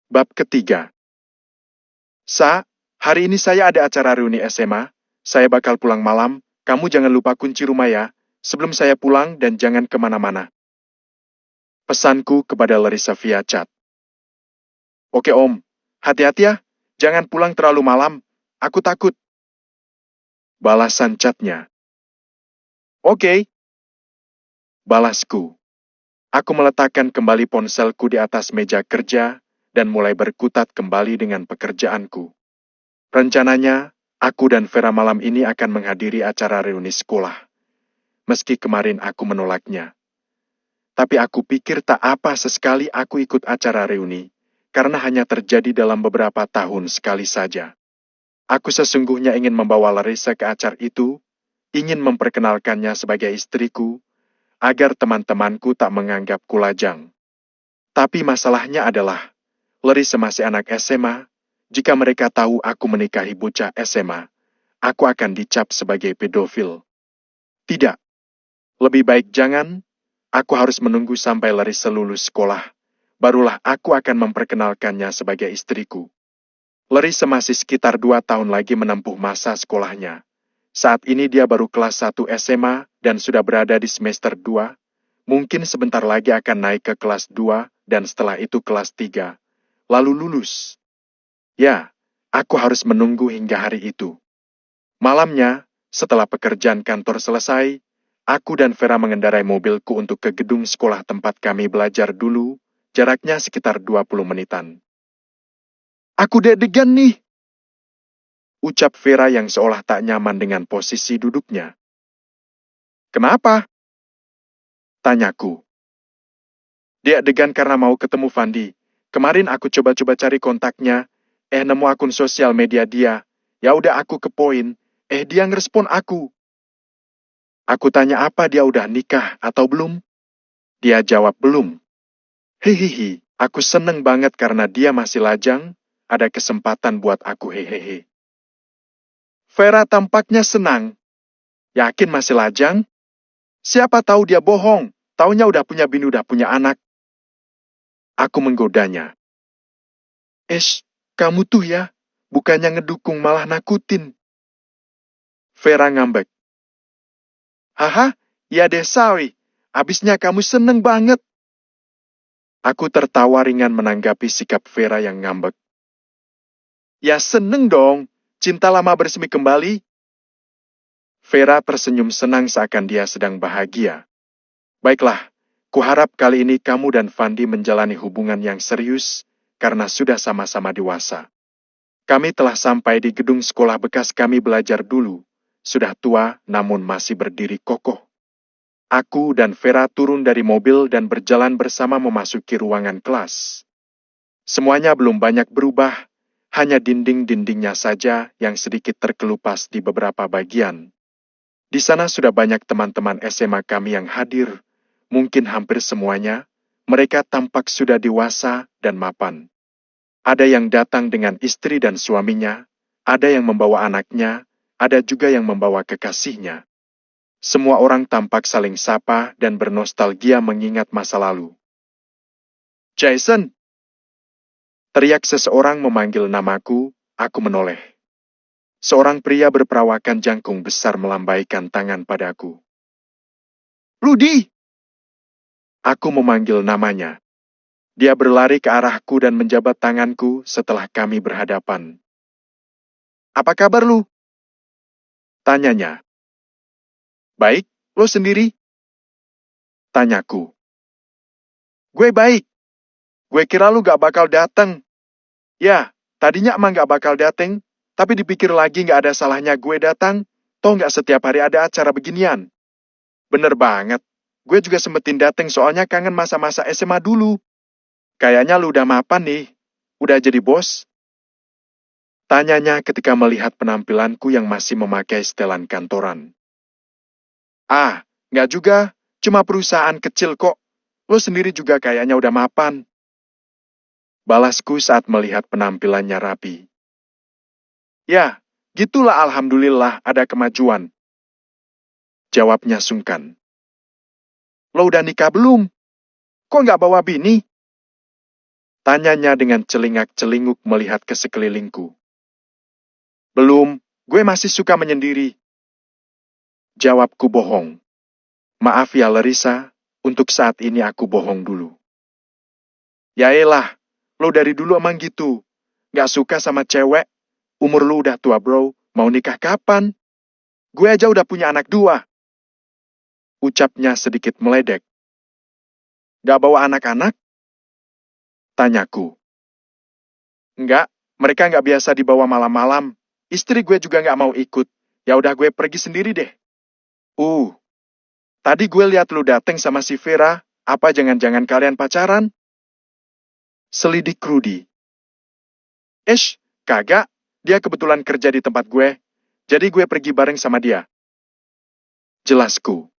Bab ketiga. Sa, hari ini saya ada acara reuni SMA. Saya bakal pulang malam. Kamu jangan lupa kunci rumah ya, sebelum saya pulang dan jangan kemana-mana. Pesanku kepada Larissa via chat. Oke om, hati-hati ya. Jangan pulang terlalu malam. Aku takut. Balasan chatnya. Oke. Balasku. Aku meletakkan kembali ponselku di atas meja kerja dan mulai berkutat kembali dengan pekerjaanku. Rencananya, aku dan Vera malam ini akan menghadiri acara reuni sekolah. Meski kemarin aku menolaknya. Tapi aku pikir tak apa sesekali aku ikut acara reuni, karena hanya terjadi dalam beberapa tahun sekali saja. Aku sesungguhnya ingin membawa Larissa ke acara itu, ingin memperkenalkannya sebagai istriku, agar teman-temanku tak menganggapku lajang. Tapi masalahnya adalah, Larissa masih anak SMA. Jika mereka tahu aku menikahi bocah SMA, aku akan dicap sebagai pedofil. Tidak, lebih baik jangan. Aku harus menunggu sampai Larissa lulus sekolah. Barulah aku akan memperkenalkannya sebagai istriku. Larissa masih sekitar 2 tahun lagi menempuh masa sekolahnya. Saat ini dia baru kelas 1 SMA dan sudah berada di semester 2. Mungkin sebentar lagi akan naik ke kelas 2 dan setelah itu kelas 3. Lalu lulus. Ya, aku harus menunggu hingga hari itu. Malamnya, setelah pekerjaan kantor selesai, aku dan Vera mengendarai mobilku untuk ke gedung sekolah tempat kami belajar dulu, jaraknya sekitar 20 menitan. Aku deg-degan nih, ucap Vera yang seolah tak nyaman dengan posisi duduknya. Kenapa? Tanyaku. Deg-degan karena mau ketemu Fandi. Kemarin aku coba-coba cari kontaknya, nemu akun sosial media dia. Ya udah aku kepoin, dia ngerespon aku. Aku tanya apa dia udah nikah atau belum? Dia jawab belum. Hehehe, aku seneng banget karena dia masih lajang, ada kesempatan buat aku hehehe. Vera tampaknya senang. Yakin masih lajang? Siapa tahu dia bohong, taunya udah punya bini udah punya anak. Aku menggodanya. Kamu tuh ya, bukannya ngedukung malah nakutin. Vera ngambek. Haha, ya deh Sawi, abisnya kamu seneng banget. Aku tertawa ringan menanggapi sikap Vera yang ngambek. Ya seneng dong, cinta lama bersemi kembali. Vera tersenyum senang seakan dia sedang bahagia. Baiklah, kuharap kali ini kamu dan Fandi menjalani hubungan yang serius, karena sudah sama-sama dewasa. Kami telah sampai di gedung sekolah bekas kami belajar dulu. Sudah tua, namun masih berdiri kokoh. Aku dan Vera turun dari mobil dan berjalan bersama memasuki ruangan kelas. Semuanya belum banyak berubah, hanya dinding-dindingnya saja yang sedikit terkelupas di beberapa bagian. Di sana sudah banyak teman-teman SMA kami yang hadir, mungkin hampir semuanya. Mereka tampak sudah dewasa dan mapan. Ada yang datang dengan istri dan suaminya, ada yang membawa anaknya, ada juga yang membawa kekasihnya. Semua orang tampak saling sapa dan bernostalgia mengingat masa lalu. Jason! Teriak seseorang memanggil namaku, aku menoleh. Seorang pria berperawakan jangkung besar melambaikan tangan padaku. Rudy! Aku memanggil namanya. Dia berlari ke arahku dan menjabat tanganku setelah kami berhadapan. Apa kabar lu? Tanyanya. Baik, lo sendiri? Tanyaku. Gue baik. Gue kira lu gak bakal dateng. Ya, tadinya emang gak bakal dateng, tapi dipikir lagi gak ada salahnya gue datang, toh gak setiap hari ada acara beginian. Bener banget. Gue juga sempetin dateng soalnya kangen masa-masa SMA dulu. Kayaknya lu udah mapan nih. Udah jadi bos. Tanyanya ketika melihat penampilanku yang masih memakai setelan kantoran. Ah, nggak juga. Cuma perusahaan kecil kok. Lo sendiri juga kayaknya udah mapan. Balasku saat melihat penampilannya rapi. Ya, gitulah alhamdulillah ada kemajuan. Jawabnya sungkan. Lo udah nikah belum? Kok nggak bawa bini? Tanyanya dengan celingak-celinguk melihat ke sekelilingku. Belum, gue masih suka menyendiri. Jawabku bohong. Maaf ya Larissa, untuk saat ini aku bohong dulu. Yaelah, lo dari dulu emang gitu. Gak suka sama cewek. Umur lu udah tua bro, mau nikah kapan? Gue aja udah punya anak 2. Ucapnya sedikit meledek. Gak bawa anak-anak? Tanyaku. Enggak, mereka nggak biasa dibawa malam-malam. Istri gue juga nggak mau ikut. Ya udah gue pergi sendiri deh. Uh, Tadi gue lihat lu dateng sama si Vera. Apa jangan-jangan kalian pacaran? Selidik Rudy. Kagak. Dia kebetulan kerja di tempat gue. Jadi gue pergi bareng sama dia. Jelasku.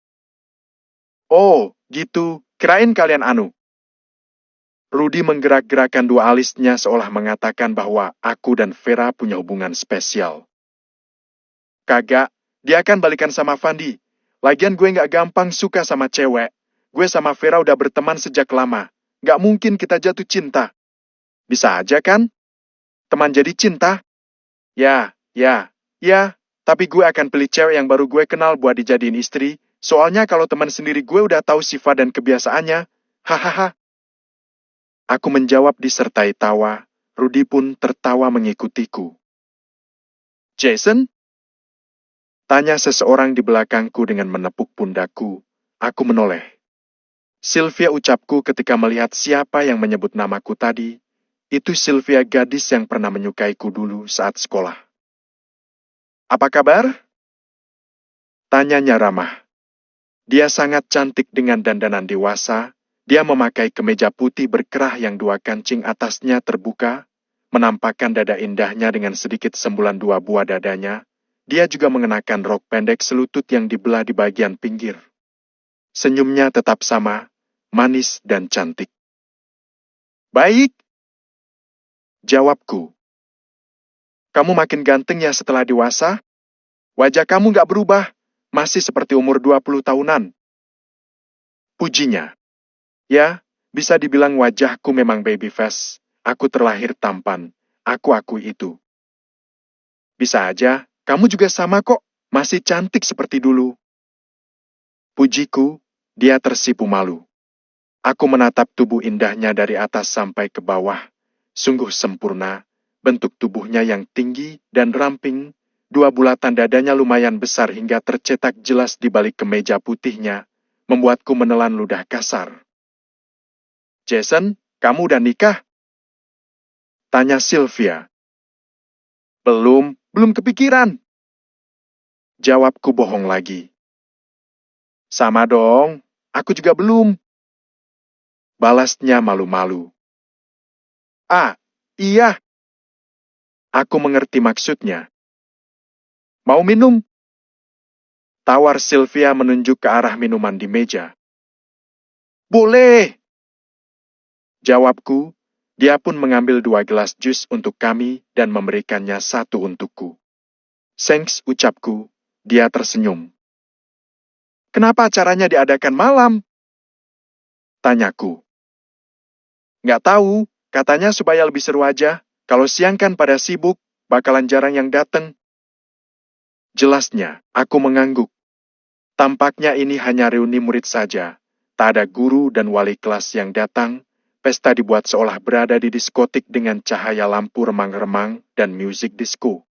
Oh, gitu. Kirain kalian anu. Rudy menggerak-gerakkan 2 alisnya seolah mengatakan bahwa aku dan Vera punya hubungan spesial. Kagak, dia akan balikan sama Fandi. Lagian gue nggak gampang suka sama cewek. Gue sama Vera udah berteman sejak lama. Nggak mungkin kita jatuh cinta. Bisa aja kan? Teman jadi cinta? Ya. Tapi gue akan pilih cewek yang baru gue kenal buat dijadiin istri. Soalnya kalau teman sendiri gue udah tahu sifat dan kebiasaannya. Hahaha. Aku menjawab disertai tawa. Rudy pun tertawa mengikutiku. Jason? Tanya seseorang di belakangku dengan menepuk pundakku. Aku menoleh. Sylvia ucapku ketika melihat siapa yang menyebut namaku tadi. Itu Sylvia gadis yang pernah menyukaiku dulu saat sekolah. Apa kabar? Tanyanya ramah. Dia sangat cantik dengan dandanan dewasa. Dia memakai kemeja putih berkerah yang 2 kancing atasnya terbuka, menampakkan dada indahnya dengan sedikit sembulan 2 buah dadanya. Dia juga mengenakan rok pendek selutut yang dibelah di bagian pinggir. Senyumnya tetap sama, manis dan cantik. Baik, jawabku. Kamu makin ganteng ya setelah dewasa? Wajah kamu gak berubah, masih seperti umur 20 tahunan. Pujinya. Ya, bisa dibilang wajahku memang baby face. Aku terlahir tampan, aku akui itu. Bisa aja, kamu juga sama kok, masih cantik seperti dulu. Pujiku, dia tersipu malu. Aku menatap tubuh indahnya dari atas sampai ke bawah. Sungguh sempurna, bentuk tubuhnya yang tinggi dan ramping, 2 bulatan dadanya lumayan besar hingga tercetak jelas di balik kemeja putihnya, membuatku menelan ludah kasar. Jason, kamu udah nikah? Tanya Sylvia. Belum kepikiran. Jawabku bohong lagi. Sama dong, aku juga belum. Balasnya malu-malu. Ah, iya. Aku mengerti maksudnya. Mau minum? Tawar Sylvia menunjuk ke arah minuman di meja. Boleh! Jawabku, dia pun mengambil 2 gelas jus untuk kami dan memberikannya 1 untukku. Thanks, ucapku, dia tersenyum. Kenapa acaranya diadakan malam? Tanyaku. Nggak tahu, katanya supaya lebih seru aja. Kalau siang kan pada sibuk, bakalan jarang yang dateng. Jelasnya, aku mengangguk. Tampaknya ini hanya reuni murid saja. Tak ada guru dan wali kelas yang datang. Pesta dibuat seolah berada di diskotik dengan cahaya lampu remang-remang dan musik disko.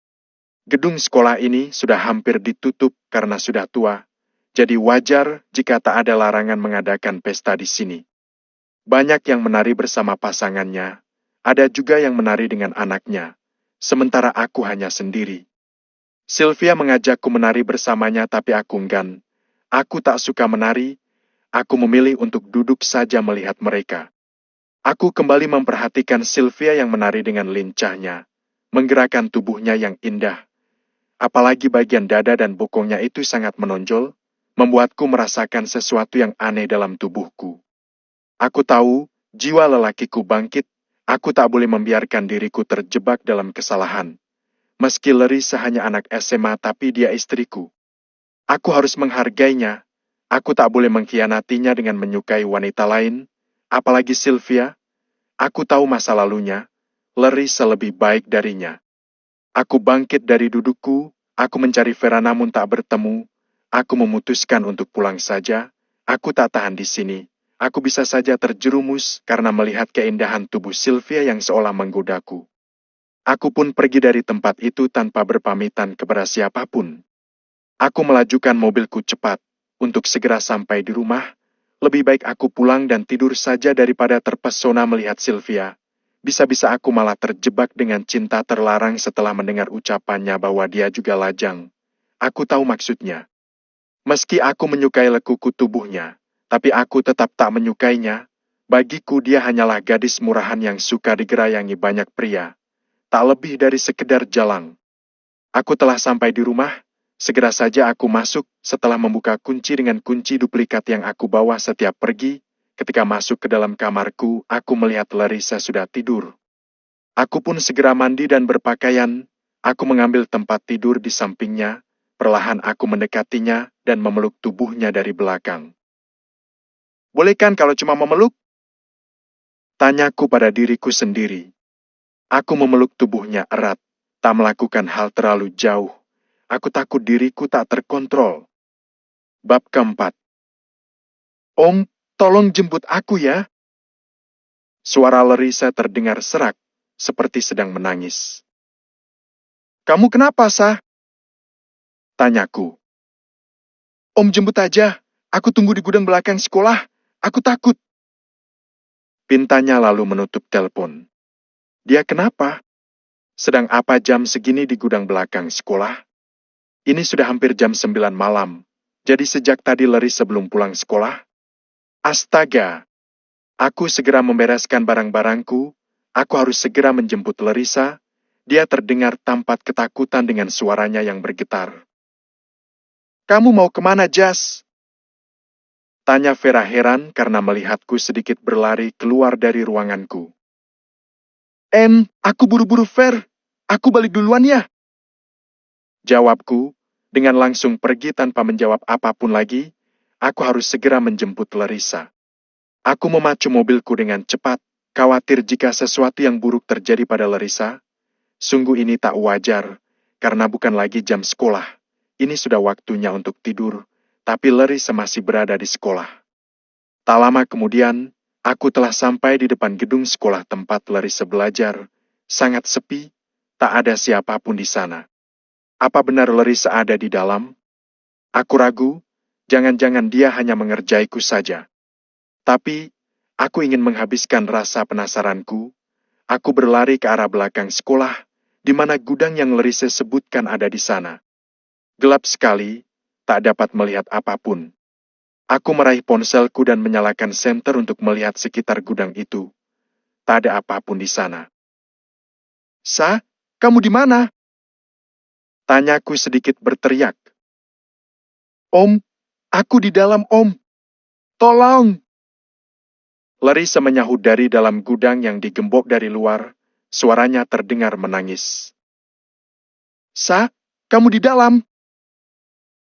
Gedung sekolah ini sudah hampir ditutup karena sudah tua. Jadi wajar jika tak ada larangan mengadakan pesta di sini. Banyak yang menari bersama pasangannya. Ada juga yang menari dengan anaknya. Sementara aku hanya sendiri. Sylvia mengajakku menari bersamanya tapi aku enggan. Aku tak suka menari. Aku memilih untuk duduk saja melihat mereka. Aku kembali memperhatikan Sylvia yang menari dengan lincahnya, menggerakkan tubuhnya yang indah. Apalagi bagian dada dan bokongnya itu sangat menonjol, membuatku merasakan sesuatu yang aneh dalam tubuhku. Aku tahu, jiwa lelakiku bangkit, aku tak boleh membiarkan diriku terjebak dalam kesalahan. Meski Larissa hanya anak SMA tapi dia istriku. Aku harus menghargainya, aku tak boleh mengkhianatinya dengan menyukai wanita lain, apalagi Sylvia. Aku tahu masa lalunya, Larissa lebih baik darinya. Aku bangkit dari dudukku, aku mencari Vera namun tak bertemu. Aku memutuskan untuk pulang saja. Aku tak tahan di sini. Aku bisa saja terjerumus karena melihat keindahan tubuh Sylvia yang seolah menggodaku. Aku pun pergi dari tempat itu tanpa berpamitan kepada siapapun. Aku melajukan mobilku cepat untuk segera sampai di rumah. Lebih baik aku pulang dan tidur saja daripada terpesona melihat Sylvia. Bisa-bisa aku malah terjebak dengan cinta terlarang setelah mendengar ucapannya bahwa dia juga lajang. Aku tahu maksudnya. Meski aku menyukai lekuku tubuhnya, tapi aku tetap tak menyukainya. Bagiku dia hanyalah gadis murahan yang suka digerayangi banyak pria. Tak lebih dari sekedar jalang. Aku telah sampai di rumah. Segera saja aku masuk setelah membuka kunci dengan kunci duplikat yang aku bawa setiap pergi. Ketika masuk ke dalam kamarku, aku melihat Larissa sudah tidur. Aku pun segera mandi dan berpakaian. Aku mengambil tempat tidur di sampingnya. Perlahan aku mendekatinya dan memeluk tubuhnya dari belakang. Boleh kan kalau cuma memeluk? Tanyaku pada diriku sendiri. Aku memeluk tubuhnya erat, tak melakukan hal terlalu jauh. Aku takut diriku tak terkontrol. Bab keempat. Om, tolong jemput aku ya. Suara Larissa terdengar serak, seperti sedang menangis. Kamu kenapa, Sah? Tanyaku. Om jemput aja, aku tunggu di gudang belakang sekolah. Aku takut. Pintanya lalu menutup telepon. Dia kenapa? Sedang apa jam segini di gudang belakang sekolah? Ini sudah hampir jam 9 malam. Jadi sejak tadi Larissa belum pulang sekolah? Astaga! Aku segera membereskan barang-barangku. Aku harus segera menjemput Larissa. Dia terdengar tampak ketakutan dengan suaranya yang bergetar. Kamu mau kemana, Jas? Tanya Vera heran karena melihatku sedikit berlari keluar dari ruanganku. Aku buru-buru, Ver. Aku balik duluan ya. Jawabku, dengan langsung pergi tanpa menjawab apapun lagi. Aku harus segera menjemput Larissa. Aku memacu mobilku dengan cepat, khawatir jika sesuatu yang buruk terjadi pada Larissa. Sungguh ini tak wajar, karena bukan lagi jam sekolah. Ini sudah waktunya untuk tidur, tapi Larissa masih berada di sekolah. Tak lama kemudian, aku telah sampai di depan gedung sekolah tempat Larissa belajar. Sangat sepi, tak ada siapapun di sana. Apa benar Larissa ada di dalam? Aku ragu, jangan-jangan dia hanya mengerjaiku saja. Tapi, aku ingin menghabiskan rasa penasaranku. Aku berlari ke arah belakang sekolah, di mana gudang yang Larissa sebutkan ada di sana. Gelap sekali, tak dapat melihat apapun. Aku meraih ponselku dan menyalakan senter untuk melihat sekitar gudang itu. Tak ada apapun di sana. Sa, kamu di mana? Tanyaku sedikit berteriak. Om, aku di dalam, Om. Tolong! Larissa menyahut dari dalam gudang yang digembok dari luar. Suaranya terdengar menangis. Sa, kamu di dalam?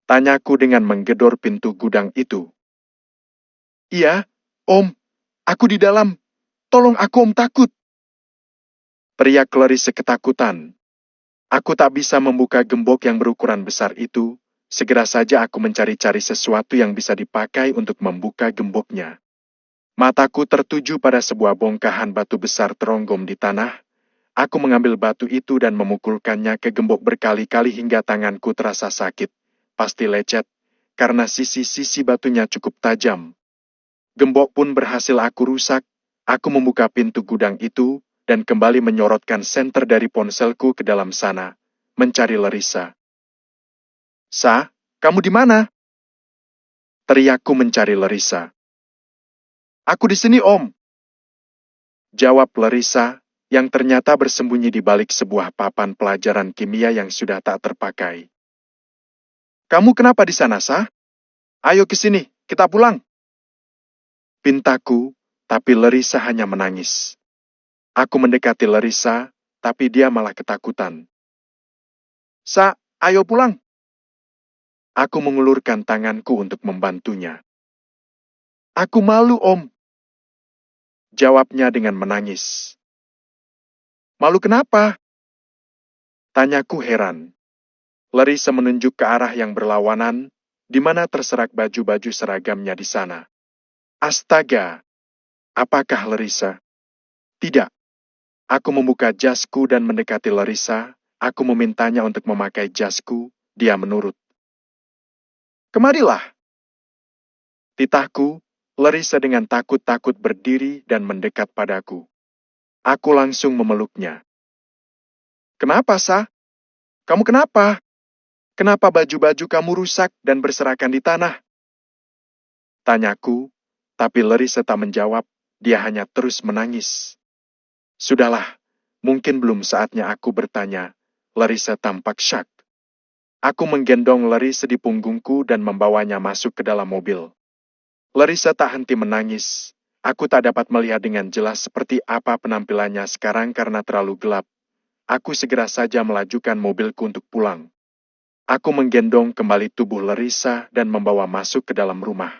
Tanyaku dengan menggedor pintu gudang itu. Iya, Om. Aku di dalam. Tolong aku, Om, takut. Teriak Larissa ketakutan. Aku tak bisa membuka gembok yang berukuran besar itu. Segera saja aku mencari-cari sesuatu yang bisa dipakai untuk membuka gemboknya. Mataku tertuju pada sebuah bongkahan batu besar teronggom di tanah. Aku mengambil batu itu dan memukulkannya ke gembok berkali-kali hingga tanganku terasa sakit. Pasti lecet, karena sisi-sisi batunya cukup tajam. Gembok pun berhasil aku rusak. Aku membuka pintu gudang itu, dan kembali menyorotkan senter dari ponselku ke dalam sana, mencari Larissa. Sa, kamu di mana? Teriakku mencari Larissa. Aku di sini, Om. Jawab Larissa, yang ternyata bersembunyi di balik sebuah papan pelajaran kimia yang sudah tak terpakai. Kamu kenapa di sana, Sa? Ayo ke sini, kita pulang. Pintaku, tapi Larissa hanya menangis. Aku mendekati Larissa, tapi dia malah ketakutan. Sa, ayo pulang. Aku mengulurkan tanganku untuk membantunya. Aku malu, Om. Jawabnya dengan menangis. Malu kenapa? Tanyaku heran. Larissa menunjuk ke arah yang berlawanan, di mana terserak baju-baju seragamnya di sana. Astaga! Apakah Larissa? Tidak. Aku membuka jasku dan mendekati Larissa. Aku memintanya untuk memakai jasku. Dia menurut. Kemarilah. Titahku, Larissa dengan takut-takut berdiri dan mendekat padaku. Aku langsung memeluknya. Kenapa, Sa? Kamu kenapa? Kenapa baju-baju kamu rusak dan berserakan di tanah? Tanyaku, tapi Larissa tak menjawab. Dia hanya terus menangis. Sudahlah, mungkin belum saatnya aku bertanya. Larissa tampak syak. Aku menggendong Larissa di punggungku dan membawanya masuk ke dalam mobil. Larissa tak henti menangis. Aku tak dapat melihat dengan jelas seperti apa penampilannya sekarang karena terlalu gelap. Aku segera saja melajukan mobilku untuk pulang. Aku menggendong kembali tubuh Larissa dan membawa masuk ke dalam rumah.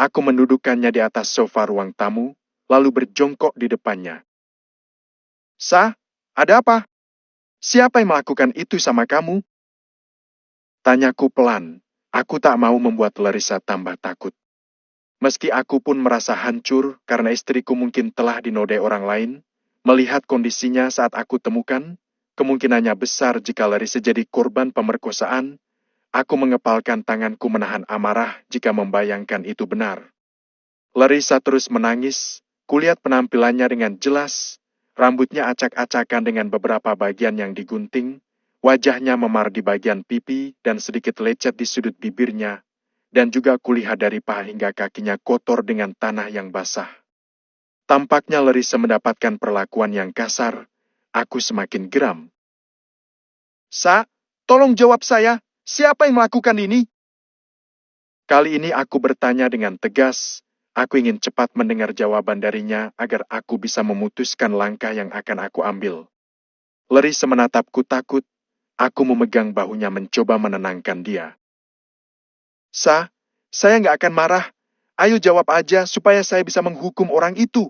Aku mendudukkannya di atas sofa ruang tamu, lalu berjongkok di depannya. Sa, ada apa? Siapa yang melakukan itu sama kamu? Tanyaku pelan. Aku tak mau membuat Larissa tambah takut. Meski aku pun merasa hancur karena istriku mungkin telah dinodai orang lain, melihat kondisinya saat aku temukan, kemungkinannya besar jika Larissa jadi korban pemerkosaan. Aku mengepalkan tanganku menahan amarah jika membayangkan itu benar. Larissa terus menangis, kulihat penampilannya dengan jelas, rambutnya acak-acakan dengan beberapa bagian yang digunting, wajahnya memar di bagian pipi dan sedikit lecet di sudut bibirnya, dan juga kulihat dari paha hingga kakinya kotor dengan tanah yang basah. Tampaknya Larissa mendapatkan perlakuan yang kasar, aku semakin geram. Sa, tolong jawab saya, siapa yang melakukan ini? Kali ini aku bertanya dengan tegas. Aku ingin cepat mendengar jawaban darinya agar aku bisa memutuskan langkah yang akan aku ambil. Larissa menatapku takut. Aku memegang bahunya mencoba menenangkan dia. Sa, saya nggak akan marah. Ayo jawab aja supaya saya bisa menghukum orang itu.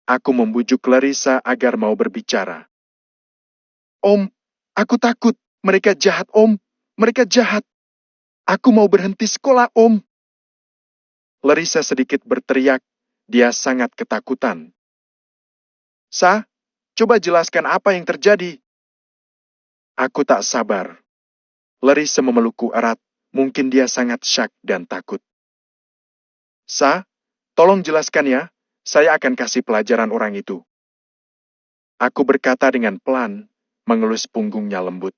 Aku membujuk Larissa agar mau berbicara. Om, aku takut. Mereka jahat, Om. Mereka jahat. Aku mau berhenti sekolah, Om. Larissa sedikit berteriak. Dia sangat ketakutan. Sa, coba jelaskan apa yang terjadi. Aku tak sabar. Larissa memelukku erat. Mungkin dia sangat syak dan takut. Sa, tolong jelaskan ya. Saya akan kasih pelajaran orang itu. Aku berkata dengan pelan, mengelus punggungnya lembut.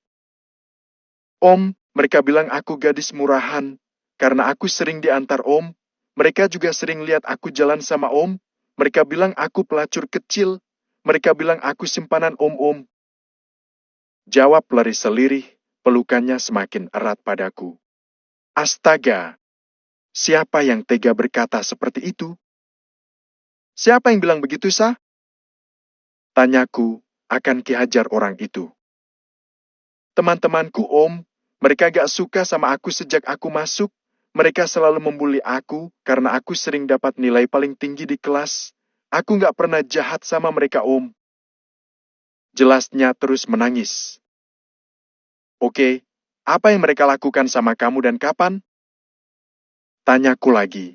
Om, mereka bilang aku gadis murahan. Karena aku sering diantar Om. Mereka juga sering lihat aku jalan sama Om. Mereka bilang aku pelacur kecil. Mereka bilang aku simpanan Om-Om. Jawab Larissa lirih, pelukannya semakin erat padaku. Astaga, siapa yang tega berkata seperti itu? Siapa yang bilang begitu, Sa? Tanyaku akan Ki Hajar orang itu. Teman-temanku, Om, mereka gak suka sama aku sejak aku masuk. Mereka selalu membuli aku karena aku sering dapat nilai paling tinggi di kelas. Aku gak pernah jahat sama mereka, Om. Jelasnya terus menangis. Oke, apa yang mereka lakukan sama kamu dan kapan? Tanyaku lagi.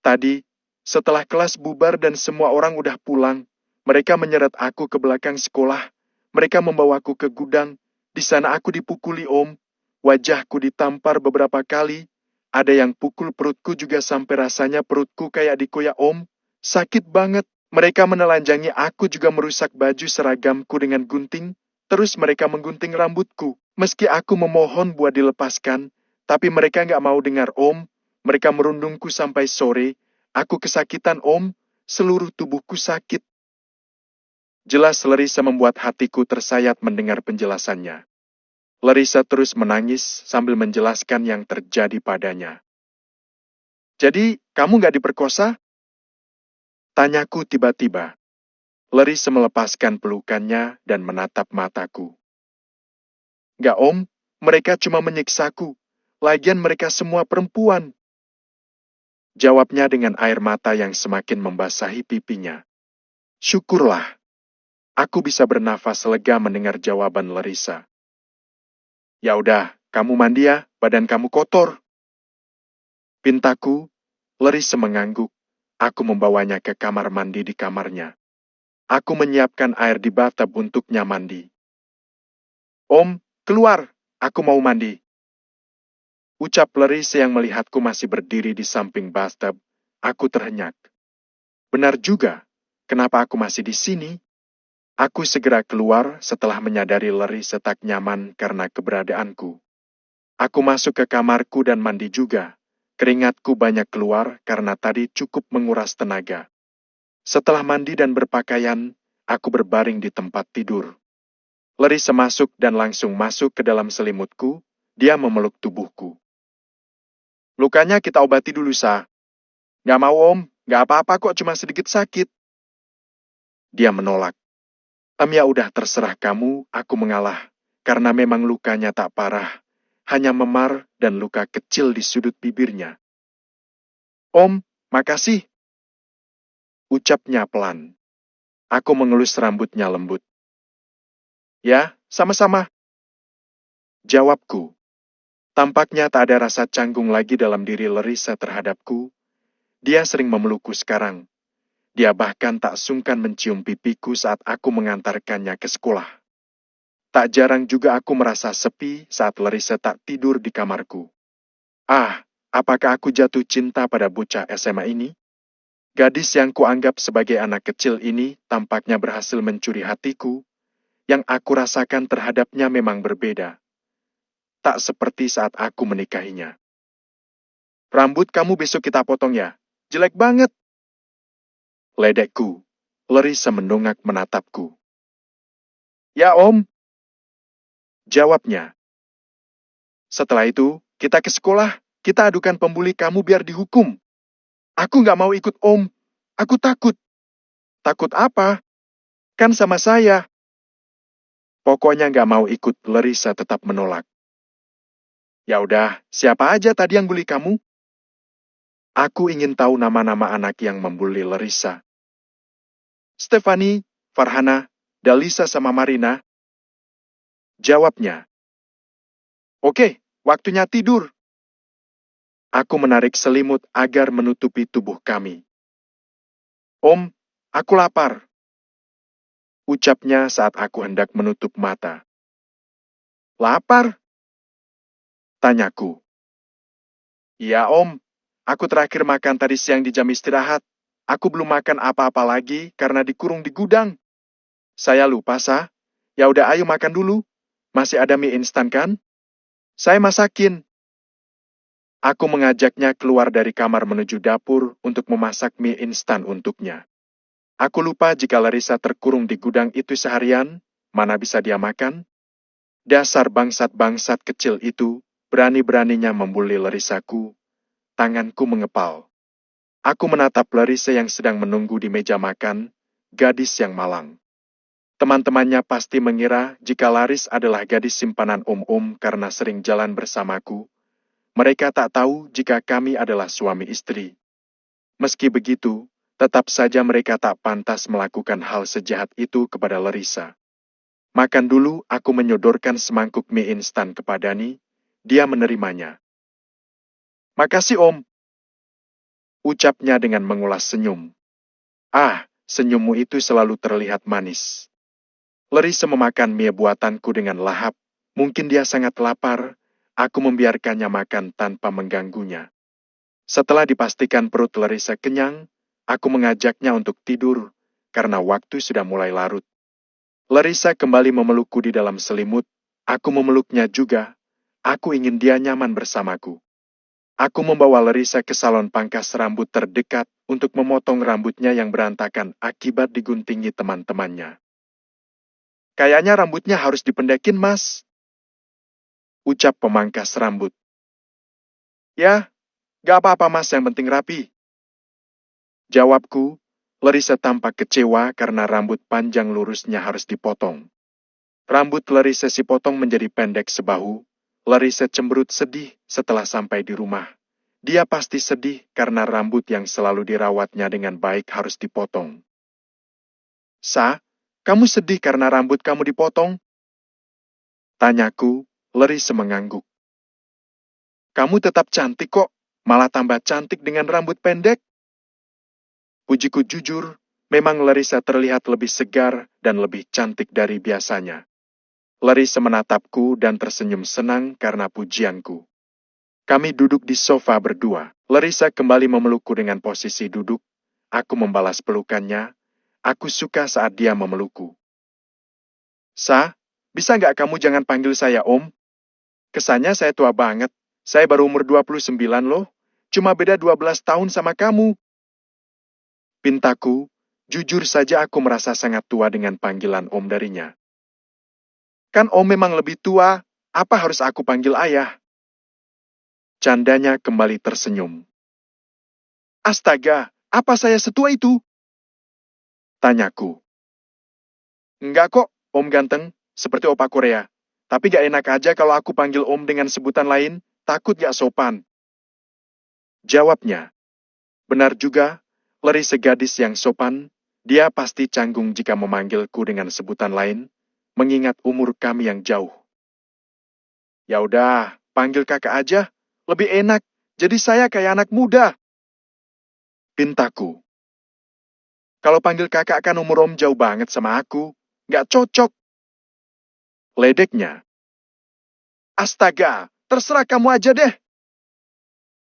Tadi, setelah kelas bubar dan semua orang udah pulang, mereka menyeret aku ke belakang sekolah. Mereka membawaku ke gudang. Di sana aku dipukuli, Om. Wajahku ditampar beberapa kali. Ada yang pukul perutku juga sampai rasanya perutku kayak dikoyak, Om. Sakit banget. Mereka menelanjangi aku juga merusak baju seragamku dengan gunting. Terus mereka menggunting rambutku. Meski aku memohon buat dilepaskan, tapi mereka nggak mau dengar, Om. Mereka merundungku sampai sore. Aku kesakitan, Om. Seluruh tubuhku sakit. Jelas Larissa membuat hatiku tersayat mendengar penjelasannya. Larissa terus menangis sambil menjelaskan yang terjadi padanya. Jadi, kamu nggak diperkosa? Tanyaku tiba-tiba. Larissa melepaskan pelukannya dan menatap mataku. Nggak, Om. Mereka cuma menyiksaku. Lagian mereka semua perempuan. Jawabnya dengan air mata yang semakin membasahi pipinya. Syukurlah. Aku bisa bernafas lega mendengar jawaban Larissa. Ya udah, kamu mandi ya, badan kamu kotor. Pintaku, Larissa mengangguk. Aku membawanya ke kamar mandi di kamarnya. Aku menyiapkan air di bathtub untuknya mandi. Om, keluar, aku mau mandi. Ucap Larissa yang melihatku masih berdiri di samping bathtub. Aku terhenyak. Benar juga, kenapa aku masih di sini? Aku segera keluar setelah menyadari Larissa tak nyaman karena keberadaanku. Aku masuk ke kamarku dan mandi juga. Keringatku banyak keluar karena tadi cukup menguras tenaga. Setelah mandi dan berpakaian, aku berbaring di tempat tidur. Larissa masuk dan langsung masuk ke dalam selimutku. Dia memeluk tubuhku. Lukanya kita obati dulu, Sa. Nggak mau, Om. Nggak apa-apa kok, cuma sedikit sakit. Dia menolak. Ya udah terserah kamu, aku mengalah. Karena memang lukanya tak parah. Hanya memar dan luka kecil di sudut bibirnya. Om, makasih. Ucapnya pelan. Aku mengelus rambutnya lembut. Ya, sama-sama. Jawabku. Tampaknya tak ada rasa canggung lagi dalam diri Larissa terhadapku. Dia sering memelukku sekarang. Dia bahkan tak sungkan mencium pipiku saat aku mengantarkannya ke sekolah. Tak jarang juga aku merasa sepi saat Larissa tak tidur di kamarku. Ah, apakah aku jatuh cinta pada bocah SMA ini? Gadis yang kuanggap sebagai anak kecil ini tampaknya berhasil mencuri hatiku. Yang aku rasakan terhadapnya memang berbeda. Tak seperti saat aku menikahinya. Rambut kamu besok kita potong ya? Jelek banget. Ledekku. Larissa mendongak menatapku. Ya om. Jawabnya. Setelah itu, kita ke sekolah. Kita adukan pembuli kamu biar dihukum. Aku nggak mau ikut om. Aku takut. Takut apa? Kan sama saya. Pokoknya nggak mau ikut, Larissa tetap menolak. Ya udah, siapa aja tadi yang bully kamu? Aku ingin tahu nama-nama anak yang membuli Larissa. Stephanie, Farhana, Dalisa sama Marina. Jawabnya. Oke, waktunya tidur. Aku menarik selimut agar menutupi tubuh kami. Om, aku lapar. Ucapnya saat aku hendak menutup mata. Lapar? Tanyaku. Iya om, aku terakhir makan tadi siang di jam istirahat. Aku belum makan apa-apa lagi karena dikurung di gudang. Saya lupa, Sa. Ya udah ayo makan dulu. Masih ada mie instan kan? Saya masakin. Aku mengajaknya keluar dari kamar menuju dapur untuk memasak mie instan untuknya. Aku lupa jika Larissa terkurung di gudang itu seharian, mana bisa dia makan? Dasar bangsat-bangsat kecil itu, berani-beraninya membuli Larissaku. Tanganku mengepal. Aku menatap Larissa yang sedang menunggu di meja makan, gadis yang malang. Teman-temannya pasti mengira jika Laris adalah gadis simpanan om-om karena sering jalan bersamaku. Mereka tak tahu jika kami adalah suami istri. Meski begitu, tetap saja mereka tak pantas melakukan hal sejahat itu kepada Larissa. Makan dulu, aku menyodorkan semangkuk mie instan kepada Dani. Dia menerimanya. Makasih om. Ucapnya dengan mengulas senyum. Ah, senyummu itu selalu terlihat manis. Larissa memakan mie buatanku dengan lahap. Mungkin dia sangat lapar. Aku membiarkannya makan tanpa mengganggunya. Setelah dipastikan perut Larissa kenyang, aku mengajaknya untuk tidur, karena waktu sudah mulai larut. Larissa kembali memelukku di dalam selimut, aku memeluknya juga. Aku ingin dia nyaman bersamaku. Aku membawa Larissa ke salon pangkas rambut terdekat untuk memotong rambutnya yang berantakan akibat diguntingi teman-temannya. Kayaknya rambutnya harus dipendekin, Mas. Ucap pemangkas rambut. Ya, gak apa-apa mas, yang penting rapi. Jawabku, Larissa tampak kecewa karena rambut panjang lurusnya harus dipotong. Rambut Larissa dipotong menjadi pendek sebahu. Larissa cemberut sedih setelah sampai di rumah. Dia pasti sedih karena rambut yang selalu dirawatnya dengan baik harus dipotong. Sa, kamu sedih karena rambut kamu dipotong? Tanyaku, Larissa mengangguk. Kamu tetap cantik kok, malah tambah cantik dengan rambut pendek. Pujiku jujur, memang Larissa terlihat lebih segar dan lebih cantik dari biasanya. Larissa menatapku dan tersenyum senang karena pujianku. Kami duduk di sofa berdua. Larissa kembali memelukku dengan posisi duduk. Aku membalas pelukannya. Aku suka saat dia memelukku. Sa, bisa nggak kamu jangan panggil saya Om? Kesannya saya tua banget. Saya baru umur 29 loh. Cuma beda 12 tahun sama kamu. Pintaku, jujur saja aku merasa sangat tua dengan panggilan Om darinya. Kan Om memang lebih tua, apa harus aku panggil ayah? Candanya kembali tersenyum. Astaga, apa saya setua itu? Tanyaku. Enggak kok, Om ganteng, seperti opa Korea. Tapi gak enak aja kalau aku panggil Om dengan sebutan lain, takut gak sopan. Jawabnya. Benar juga, Larissa gadis yang sopan, dia pasti canggung jika memanggilku dengan sebutan lain, mengingat umur kami yang jauh. Ya udah, panggil kakak aja, lebih enak, jadi saya kayak anak muda. Pintaku. Kalau panggil kakak kan umur Om jauh banget sama aku, gak cocok. Ledeknya. Astaga, terserah kamu aja deh.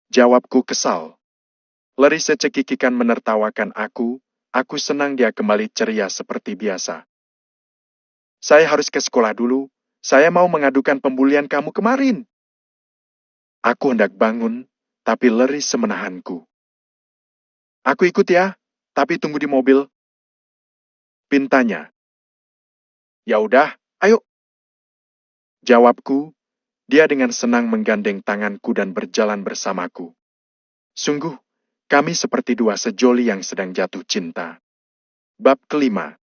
Jawabku kesal. Larissa cekikikan menertawakan aku senang dia kembali ceria seperti biasa. Saya harus ke sekolah dulu, saya mau mengadukan pembulian kamu kemarin. Aku hendak bangun, tapi Larissa menahanku. Aku ikut ya, tapi tunggu di mobil. Pintanya. Ya udah, ayo. Jawabku, dia dengan senang menggandeng tanganku dan berjalan bersamaku. Sungguh, kami seperti dua sejoli yang sedang jatuh cinta. Bab kelima.